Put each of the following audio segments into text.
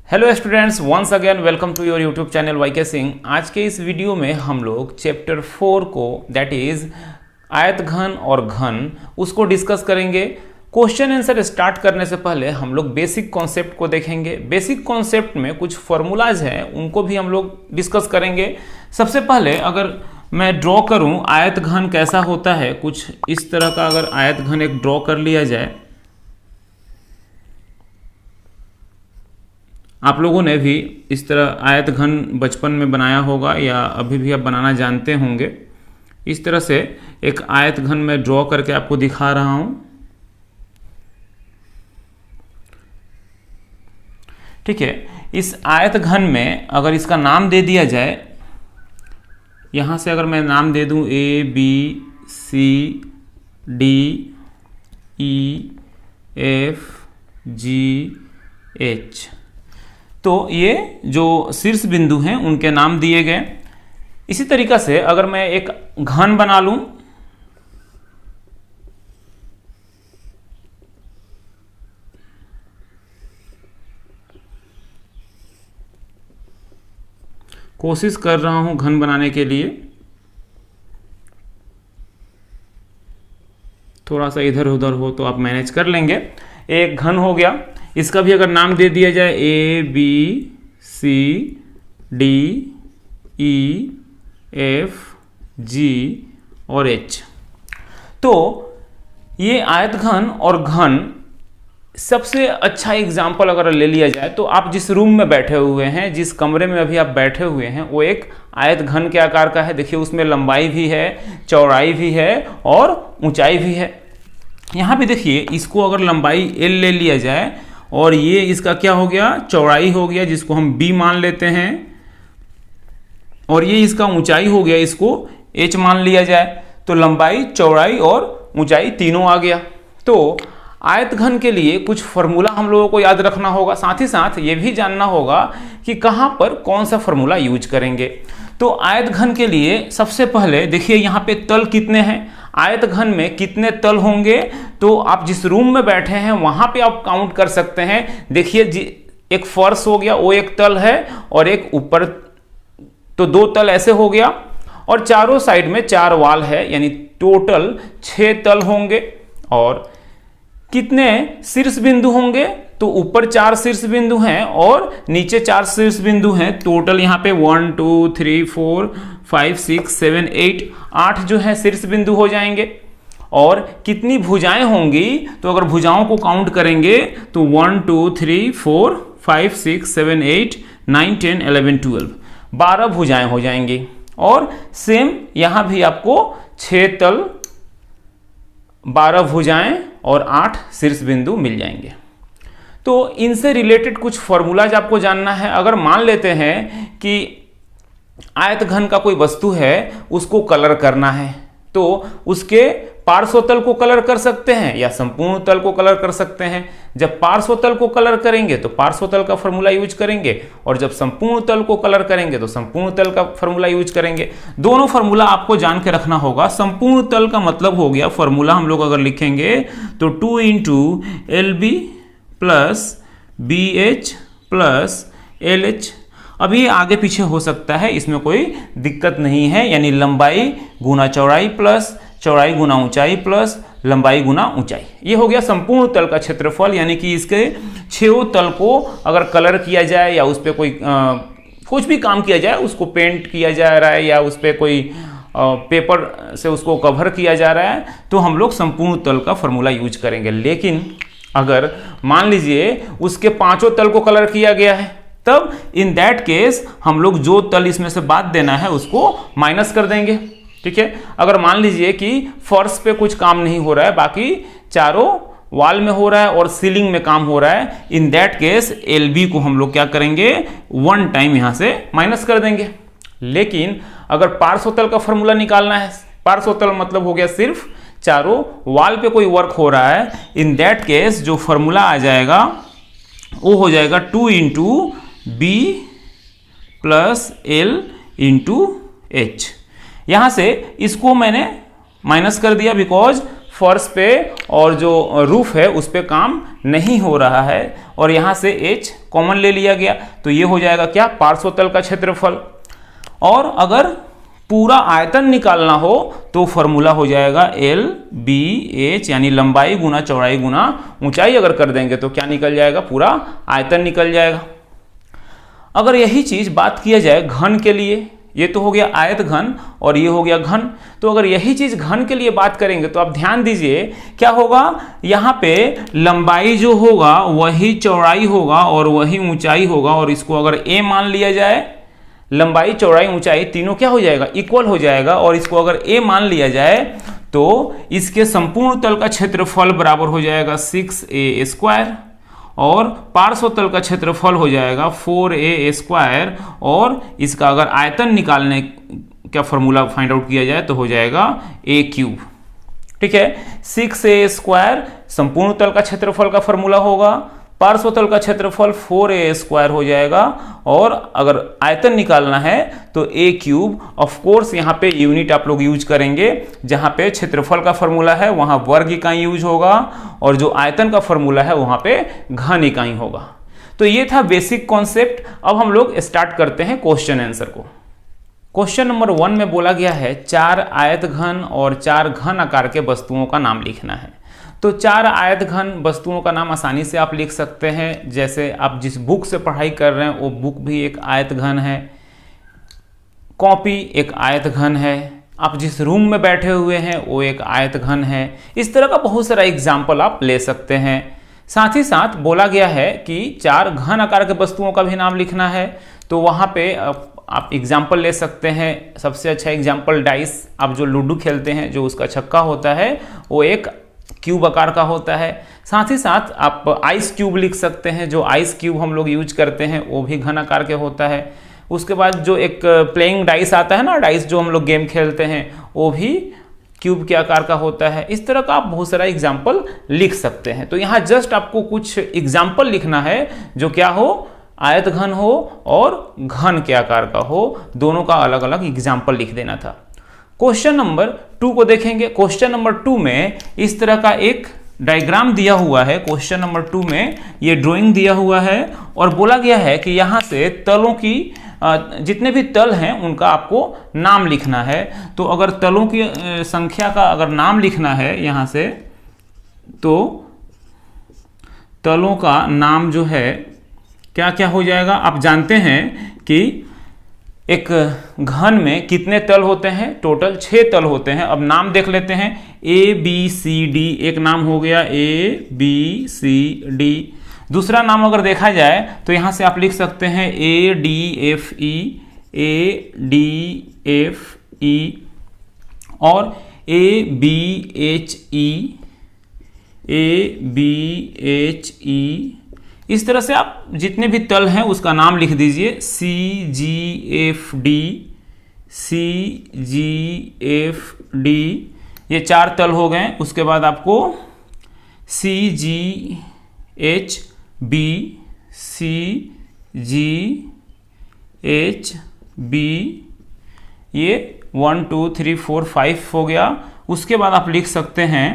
Hello students, once again welcome to your YouTube channel YK Singh. आज के इस video में हम लोग चैप्टर 4 को दैट इज आयत घन और घन उसको डिस्कस करेंगे। क्वेश्चन आंसर स्टार्ट करने से पहले हम लोग बेसिक कॉन्सेप्ट को देखेंगे। बेसिक कॉन्सेप्ट में कुछ फॉर्मूलाज हैं, उनको भी हम लोग डिस्कस करेंगे। सबसे पहले अगर मैं ड्रॉ करूं आयत घन कैसा होता है, कुछ इस तरह का अगर आयत घन एक ड्रॉ कर लिया जाए। आप लोगों ने भी इस तरह आयत घन बचपन में बनाया होगा या अभी भी आप बनाना जानते होंगे। इस तरह से एक आयत घन मैं ड्रॉ करके आपको दिखा रहा हूं। ठीक है, इस आयत घन में अगर इसका नाम दे दिया जाए, यहां से अगर मैं नाम दे दूं A B C D E F G H, तो ये जो शीर्ष बिंदु हैं उनके नाम दिए गए। इसी तरीका से अगर मैं एक घन बना लूं, कोशिश कर रहा हूं घन बनाने के लिए, थोड़ा सा इधर उधर हो तो आप मैनेज कर लेंगे। एक घन हो गया, इसका भी अगर नाम दे दिया जाए A B C D E F G और एच, तो ये आयत घन और घन सबसे अच्छा एग्जाम्पल अगर ले लिया जाए तो आप जिस रूम में बैठे हुए हैं, जिस कमरे में अभी आप बैठे हुए हैं, वो एक आयत घन के आकार का है। देखिए उसमें लंबाई भी है, चौड़ाई भी है और ऊंचाई भी है। यहाँ पे देखिए इसको अगर लंबाई L ले लिया जाए और ये इसका क्या हो गया, चौड़ाई हो गया, जिसको हम B मान लेते हैं, और ये इसका ऊंचाई हो गया, इसको H मान लिया जाए, तो लंबाई, चौड़ाई और ऊंचाई तीनों आ गया। तो आयत घन के लिए कुछ फॉर्मूला हम लोगों को याद रखना होगा, साथ ही साथ ये भी जानना होगा कि कहाँ पर कौन सा फॉर्मूला यूज करेंगे। तो आयत घन के लिए सबसे पहले देखिए यहाँ पे तल कितने हैं, आयत घन में कितने तल होंगे, तो आप जिस रूम में बैठे हैं वहां पे आप काउंट कर सकते हैं। देखिए एक फर्श हो गया, वो एक तल है, और एक ऊपर, तो दो तल ऐसे हो गया, और चारों साइड में 4 वाल है, यानी टोटल 6 तल होंगे। और कितने शीर्ष बिंदु होंगे, तो ऊपर 4 शीर्ष बिंदु हैं और नीचे 4 शीर्ष बिंदु हैं। टोटल यहाँ पे 1 2 3 4 5 6 7 8 जो है शीर्ष बिंदु हो जाएंगे। और कितनी भुजाएं होंगी, तो अगर भुजाओं को काउंट करेंगे तो 1 2 3 4 5 6 7 8 9 10 11 12 12 भुजाएं हो जाएंगी। और सेम यहाँ भी आपको 6 तल, 12 भुजाएं और 8 शीर्ष बिंदु मिल जाएंगे। तो इनसे रिलेटेड कुछ फॉर्मूलाज आपको जानना है। अगर मान लेते हैं कि आयत घन का कोई वस्तु है, उसको कलर करना है, तो उसके पार्श्व तल को कलर कर सकते हैं या संपूर्ण तल को कलर कर सकते हैं। जब पार्श्व तल को कलर करेंगे तो पार्श्व तल का फॉर्मूला यूज करेंगे, और जब संपूर्ण तल को कलर करेंगे तो संपूर्ण तल का फॉर्मूला यूज करेंगे। दोनों फॉर्मूला आपको जान के रखना होगा। संपूर्ण तल का मतलब हो गया, फॉर्मूला हम लोग अगर लिखेंगे तो 2 × LB plus BH plus LH। अब ये आगे पीछे हो सकता है, इसमें कोई दिक्कत नहीं है, यानी लंबाई गुना चौड़ाई प्लस चौड़ाई गुना ऊंचाई प्लस लंबाई गुना ऊंचाई। ये हो गया संपूर्ण तल का क्षेत्रफल, यानी कि इसके 6 तल को अगर कलर किया जाए या उस पर कोई कुछ भी काम किया जाए, उसको पेंट किया जा रहा है या उस पर कोई पेपर से उसको कवर किया जा रहा है, तो हम लोग संपूर्ण तल का फॉर्मूला यूज करेंगे। लेकिन अगर मान लीजिए उसके 5 तल को कलर किया गया है, तब इन दैट केस हम लोग जो तल इसमें से बाद देना है उसको माइनस कर देंगे। ठीक है, अगर मान लीजिए कि फर्श पे कुछ काम नहीं हो रहा है, बाकी चारों वॉल में हो रहा है और सीलिंग में काम हो रहा है, इन दैट केस LB को हम लोग क्या करेंगे, 1 टाइम यहां से माइनस कर देंगे। लेकिन अगर पार्श्व तल का फॉर्मूला निकालना है, पार्श्व तल मतलब हो गया सिर्फ चारों वॉल पे कोई वर्क हो रहा है, इन दैट केस जो फॉर्मूला आ जाएगा वो हो जाएगा 2 × B प्लस L × H। यहां से इसको मैंने माइनस कर दिया, बिकॉज फर्श पे और जो रूफ है उस पे काम नहीं हो रहा है और यहाँ से h कॉमन ले लिया गया, तो ये हो जाएगा क्या, पार्श्वतल का क्षेत्रफल। और अगर पूरा आयतन निकालना हो तो फॉर्मूला हो जाएगा एल बी एच, यानी लंबाई गुना चौड़ाई गुना ऊंचाई अगर कर देंगे तो क्या निकल जाएगा, पूरा आयतन निकल जाएगा। अगर यही चीज बात किया जाए घन के लिए, ये तो हो गया आयत घन और ये हो गया घन, तो अगर यही चीज घन के लिए बात करेंगे तो आप ध्यान दीजिए क्या होगा, यहाँ पे लंबाई जो होगा वही चौड़ाई होगा और वही ऊंचाई होगा, और इसको अगर a मान लिया जाए, लंबाई चौड़ाई ऊंचाई तीनों क्या हो जाएगा, इक्वल हो जाएगा, और इसको अगर a मान लिया जाए तो इसके संपूर्ण तल का क्षेत्रफल बराबर हो जाएगा 6a², और पार्श्वतल का क्षेत्रफल हो जाएगा 4a², और इसका अगर आयतन निकालने का फॉर्मूला फाइंड आउट किया जाए तो हो जाएगा a³। ठीक है, 6a² संपूर्ण तल का क्षेत्रफल का फॉर्मूला होगा, पार्श्वतल का क्षेत्रफल 4a² हो जाएगा, और अगर आयतन निकालना है तो a³। ऑफ कोर्स यहाँ पे यूनिट आप लोग यूज करेंगे, जहाँ पे क्षेत्रफल का फॉर्मूला है वहाँ वर्ग इकाई यूज होगा, और जो आयतन का फॉर्मूला है वहाँ पे घन इकाई होगा। तो ये था बेसिक कॉन्सेप्ट। अब हम लोग स्टार्ट करते हैं क्वेश्चन आंसर को। क्वेश्चन नंबर 1 में बोला गया है 4 आयत घन और 4 घन आकार के वस्तुओं का नाम लिखना है। तो 4 आयत घन वस्तुओं का नाम आसानी से आप लिख सकते हैं, जैसे आप जिस बुक से पढ़ाई कर रहे हैं वो बुक भी एक आयत घन है, कॉपी एक आयत घन है, आप जिस रूम में बैठे हुए हैं वो एक आयत घन है। इस तरह का बहुत सारा एग्जाम्पल आप ले सकते हैं। साथ ही साथ बोला गया है कि 4 घन आकार के वस्तुओं का भी नाम लिखना है, तो वहाँ पे आप एग्जाम्पल ले सकते हैं। सबसे अच्छा एग्जाम्पल डाइस, आप जो लूडो खेलते हैं, जो उसका छक्का होता है वो एक क्यूब आकार का होता है। साथ ही साथ आप आइस क्यूब लिख सकते हैं, जो आइस क्यूब हम लोग यूज करते हैं वो भी घन आकार के होता है। उसके बाद जो एक प्लेइंग डाइस आता है ना, डाइस जो हम लोग गेम खेलते हैं, वो भी क्यूब के आकार का होता है। इस तरह का आप बहुत सारा एग्जाम्पल लिख सकते हैं। तो यहाँ जस्ट आपको कुछ एग्जाम्पल लिखना है जो क्या हो, आयत घन हो और घन के आकार का हो, दोनों का अलग अलग एग्जाम्पल लिख देना था। क्वेश्चन नंबर 2 को देखेंगे। क्वेश्चन नंबर 2 में इस तरह का एक डायग्राम दिया हुआ है। क्वेश्चन नंबर 2 में ये ड्राइंग दिया हुआ है और बोला गया है कि यहाँ से तलों की जितने भी तल हैं उनका आपको नाम लिखना है। तो अगर तलों की संख्या का अगर नाम लिखना है यहाँ से, तो तलों का नाम जो है क्या क्या हो जाएगा। आप जानते हैं कि एक घन में कितने तल होते हैं, टोटल 6 तल होते हैं। अब नाम देख लेते हैं। ABCD एक नाम हो गया, ABCD। दूसरा नाम अगर देखा जाए तो यहाँ से आप लिख सकते हैं ADFE, ADFE और ABHE, ABHE। इस तरह से आप जितने भी तल हैं उसका नाम लिख दीजिए। CGFD, CGFD, ये 4 तल हो गए। उसके बाद आपको CGHB, CGHB, ये 1 2 3 4 5 हो गया। उसके बाद आप लिख सकते हैं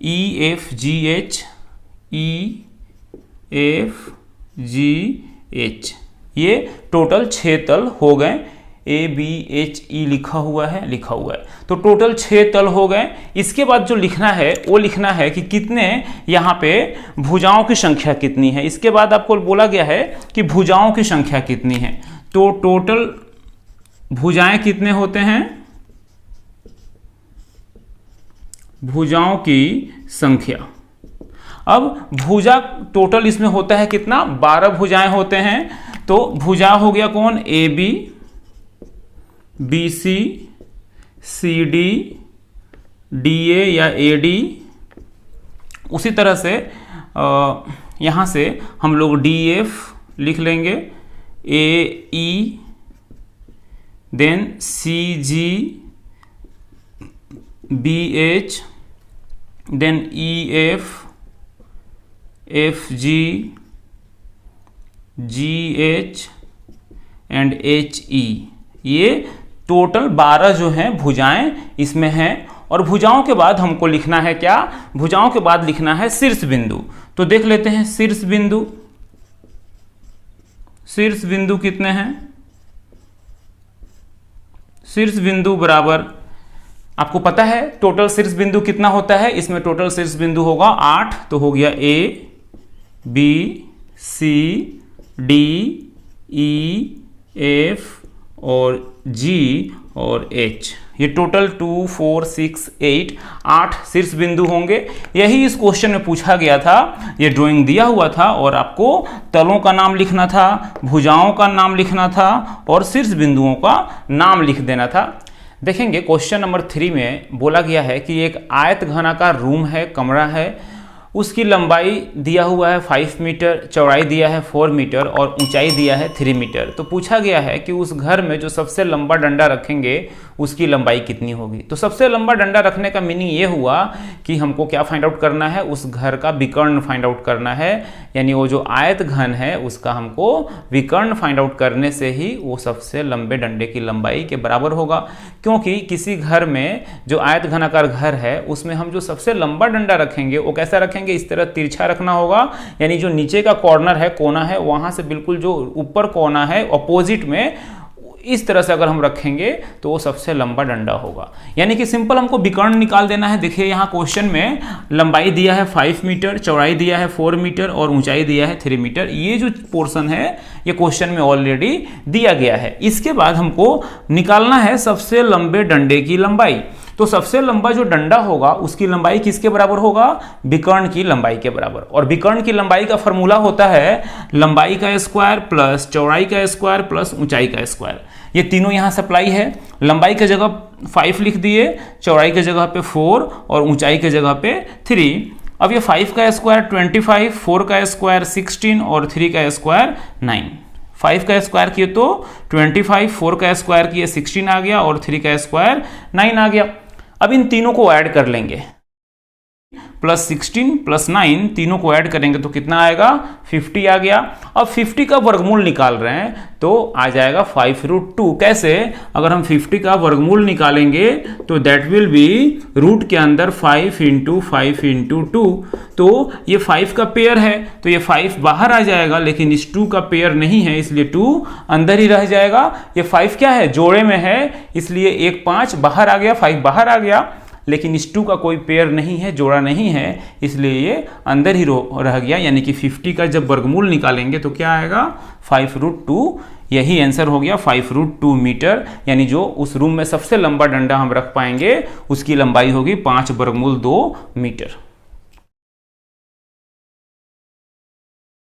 EFGH, EFGH। ये टोटल 6 तल हो गए। ABHE लिखा हुआ है तो टोटल 6 तल हो गए। इसके बाद जो लिखना है वो लिखना है कि कितने यहाँ पे भुजाओं की संख्या कितनी है। इसके बाद आपको बोला गया है कि भुजाओं की संख्या कितनी है। तो टोटल भुजाएं कितने होते हैं, भुजाओं की संख्या। अब भुजा टोटल इसमें होता है कितना, 12 भुजाएं होते हैं। तो भुजा हो गया कौन, AB, BC, CD, DA या AD। उसी तरह से यहाँ से हम लोग DF लिख लेंगे, AE, then CG, BH, then EF, FG, GH and HE। ये टोटल 12 जो हैं भुजाएं इसमें हैं। और भुजाओं के बाद हमको लिखना है क्या, भुजाओं के बाद लिखना है शीर्ष बिंदु। तो देख लेते हैं शीर्ष बिंदु, शीर्ष बिंदु कितने हैं, शीर्ष बिंदु बराबर, आपको पता है टोटल शीर्ष बिंदु कितना होता है, इसमें टोटल शीर्ष बिंदु होगा 8, तो हो गया A B C D E F और G और H, ये टोटल 2 4 6 8 शीर्ष बिंदु होंगे। यही इस क्वेश्चन में पूछा गया था, ये ड्राइंग दिया हुआ था और आपको तलों का नाम लिखना था, भुजाओं का नाम लिखना था और शीर्ष बिंदुओं का नाम लिख देना था। देखेंगे क्वेश्चन नंबर 3 में बोला गया है कि एक आयत घनाकार रूम है, कमरा है, उसकी लंबाई दिया हुआ है 5 मीटर, चौड़ाई दिया है 4 मीटर और ऊंचाई दिया है 3 मीटर। तो पूछा गया है कि उस घर में जो सबसे लंबा डंडा रखेंगे उसकी लंबाई कितनी होगी। तो सबसे लंबा डंडा रखने का मीनिंग ये हुआ कि हमको क्या फाइंड आउट करना है, उस घर का विकर्ण फाइंड आउट करना है, यानी वो जो आयत घन है उसका हमको विकर्ण फाइंड आउट करने से ही वो सबसे लंबे डंडे की लंबाई के बराबर होगा। क्योंकि किसी घर में जो आयत घनाकार घर है उसमें हम जो सबसे लंबा डंडा रखेंगे वो कैसा रखेंगे, इस तरह तिरछा रखना होगा, यानी जो नीचे का कॉर्नर है, कोना है, वहां से बिल्कुल जो ऊपर कोना है अपोजिट में इस तरह से अगर हम रखेंगे तो वो सबसे लंबा डंडा होगा। यानी कि सिंपल हमको विकर्ण निकाल देना है। देखिए यहाँ क्वेश्चन में लंबाई दिया है 5 मीटर, चौड़ाई दिया है 4 मीटर और ऊंचाई दिया है 3 मीटर। ये जो पोर्शन है ये क्वेश्चन में ऑलरेडी दिया गया है। इसके बाद हमको निकालना है सबसे लंबे डंडे की लंबाई। तो सबसे लंबा जो डंडा होगा उसकी लंबाई किसके बराबर होगा, विकर्ण की लंबाई के बराबर। और विकर्ण की लंबाई का फॉर्मूला होता है लंबाई का स्क्वायर प्लस चौड़ाई का स्क्वायर प्लस ऊंचाई का स्क्वायर। ये तीनों यहाँ सप्लाई है। लंबाई की जगह 5 लिख दिए, चौड़ाई की जगह पे 4 और ऊंचाई की जगह पे 3। अब ये 5 का स्क्वायर 25, 4 का स्क्वायर 16 और 3 का स्क्वायर 9। 5 का स्क्वायर किए तो 25, 4 का स्क्वायर किए 16 आ गया और 3 का स्क्वायर 9 आ गया। अब इन तीनों को ऐड कर लेंगे, प्लस 16 प्लस 9 तीनों को ऐड करेंगे तो कितना आएगा, 50 आ गया। अब 50 का वर्गमूल निकाल रहे हैं तो आ जाएगा 5√2। कैसे, अगर हम 50 का वर्गमूल निकालेंगे तो दैट विल बी रूट के अंदर 5 × 5 × 2। तो ये 5 का पेयर है तो ये 5 बाहर आ जाएगा, लेकिन इस 2 का पेयर नहीं है इसलिए 2 अंदर ही रह जाएगा। ये 5 क्या है, जोड़े में है, इसलिए एक 5 बाहर आ गया, 5 बाहर आ गया, लेकिन इस 2 का कोई पेयर नहीं है, जोड़ा नहीं है, इसलिए ये अंदर ही रह गया। यानी कि 50 का जब वर्गमूल निकालेंगे तो क्या आएगा, 5√2। यही आंसर हो गया 5√2 मीटर। यानी जो उस रूम में सबसे लंबा डंडा हम रख पाएंगे उसकी लंबाई होगी 5√2 मीटर।